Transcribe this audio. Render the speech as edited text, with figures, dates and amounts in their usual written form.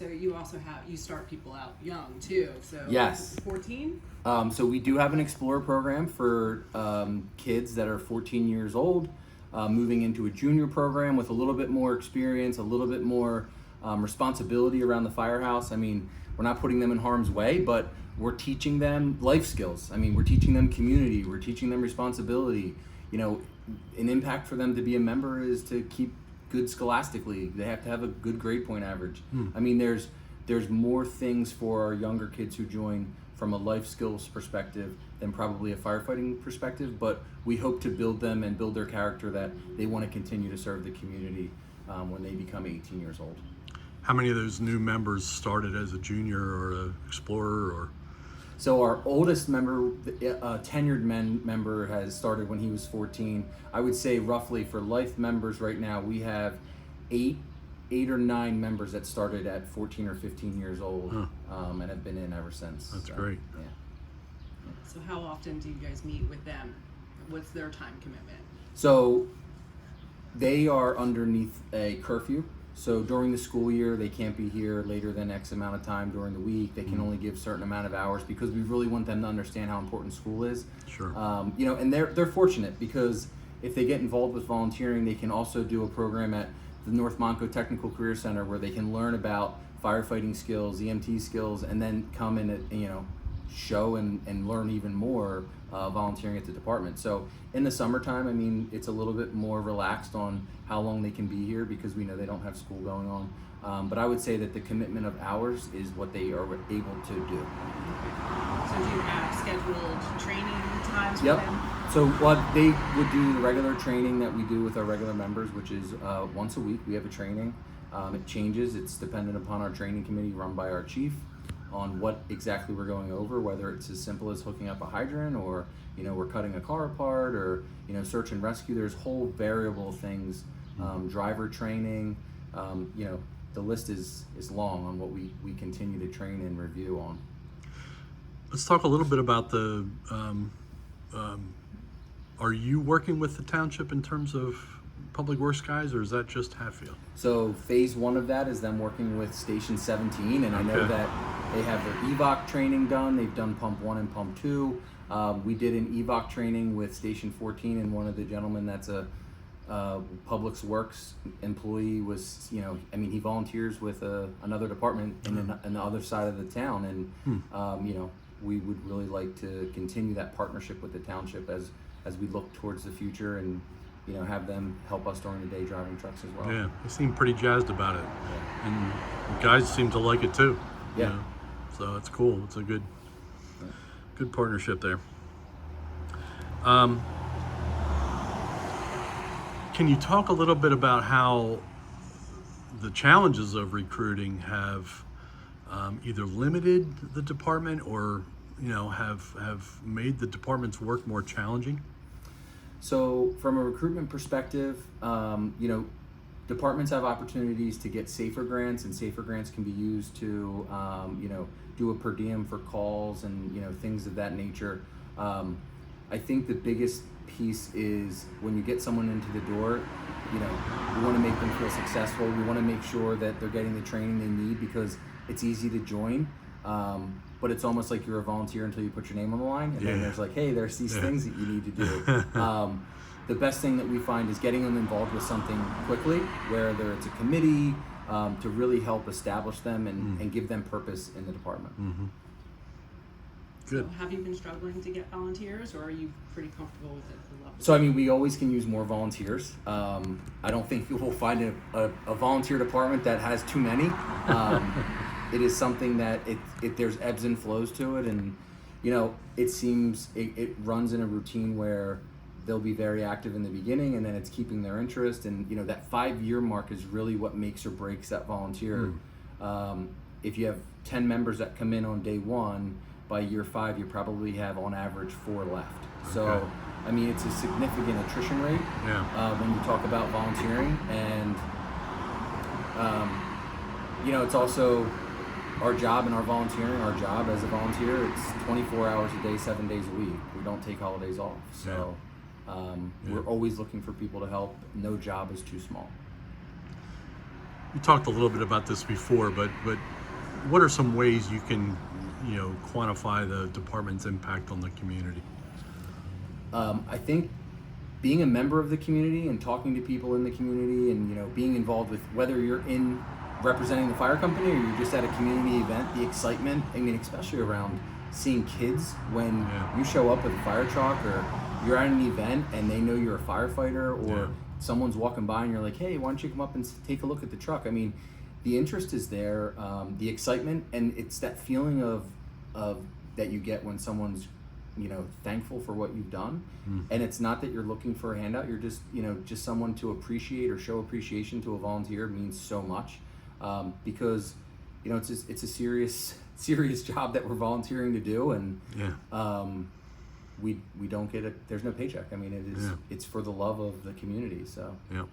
So you also you start people out young too. So yes, 14. So we do have an Explorer program for kids that are 14 years old, moving into a junior program with a little bit more experience, a little bit more responsibility around the firehouse. I mean, we're not putting them in harm's way, but we're teaching them life skills. I mean, we're teaching them community, we're teaching them responsibility. You know, an impact for them to be a member is to keep good scholastically. They have to have a good grade point average. I mean, there's more things for our younger kids who join from a life skills perspective than probably a firefighting perspective, but we hope to build them and build their character that they want to continue to serve the community when they become 18 years old. How many of those new members started as a junior or an explorer? Or so our oldest member, tenured member, has started when he was 14. I would say roughly for life members right now, we have eight or nine members that started at 14 or 15 years old and have been in ever since. That's great. Yeah. So how often do you guys meet with them? What's their time commitment? So they are underneath a curfew. So during the school year, they can't be here later than X amount of time during the week. They can only give certain amount of hours because we really want them to understand how important school is. Sure. You know, and they're fortunate because if they get involved with volunteering, they can also do a program at the North Monco Technical Career Center where they can learn about firefighting skills, EMT skills, and then come in and, you know, show and learn even more volunteering at the department. So in the summertime, I mean, it's a little bit more relaxed on how long they can be here because we know they don't have school going on. But I would say that the commitment of hours is what they are able to do. So do you have scheduled training times Yep. for them? So what they would do the regular training that we do with our regular members, which is once a week. We have a training. It changes. It's dependent upon our training committee run by our chief on what exactly we're going over, whether it's as simple as hooking up a hydrant or, you know, we're cutting a car apart or, you know, search and rescue. There's whole variable things, driver training, you know, the list is long on what we continue to train and review on. Let's talk a little bit about the, are you working with the township in terms of public works guys, or is that just Hatfield? So phase one of that is them working with Station 17, and I know that they have their EVOC training done. They've done pump 1 and pump 2. We did an EVOC training with Station 14, and one of the gentlemen that's a Public Works employee was, you know, I mean, he volunteers with another department in the other side of the town, and you know, we would really like to continue that partnership with the township as we look towards the future and, you know, have them help us during the day driving trucks as well. Yeah, they seem pretty jazzed about it, and the guys seem to like it too. Yeah. You know? So it's cool. It's a good partnership there. Can you talk a little bit about how the challenges of recruiting have either limited the department or, you know, have made the department's work more challenging? So from a recruitment perspective, you know, departments have opportunities to get SAFER grants, and SAFER grants can be used to, you know, do a per diem for calls and, you know, things of that nature. I think the biggest piece is when you get someone into the door, you know, we want to make them feel successful. We want to make sure that they're getting the training they need because it's easy to join. But it's almost like you're a volunteer until you put your name on the line, and then there's like, hey, there's these things that you need to do. The best thing that we find is getting them involved with something quickly, whether it's a committee, to really help establish them and give them purpose in the department. Good. So have you been struggling to get volunteers, or are you pretty comfortable with the level? So I mean, we always can use more volunteers. I don't think we'll find a volunteer department that has too many. It is something that there's ebbs and flows to it, and you know, it seems it runs in a routine where they'll be very active in the beginning, and then it's keeping their interest, and you know, that 5-year mark is really what makes or breaks that volunteer. If you have 10 members that come in on day 1, by year 5 you probably have on average 4 left. So I mean, it's a significant attrition rate when you talk about volunteering, and you know, it's also our job and our volunteering, our job as a volunteer, it's 24 hours a day, 7 days a week. We don't take holidays off. So we're always looking for people to help. No job is too small. you talked a little bit about this before, but what are some ways you can, quantify the department's impact on the community? I think being a member of the community and talking to people in the community, and being involved with, whether you're in representing the fire company or you're just at a community event, the excitement, especially around seeing kids when you show up with a fire truck, or you're at an event and they know you're a firefighter, or someone's walking by and you're like, hey, why don't you come up and take a look at the truck? The interest is there, the excitement, and it's that feeling of that you get when someone's thankful for what you've done. And it's not that you're looking for a handout, you're just just someone to appreciate or show appreciation to a volunteer means so much, because it's a serious job that we're volunteering to do, and we don't get it, there's no paycheck. It's for the love of the community. So yeah.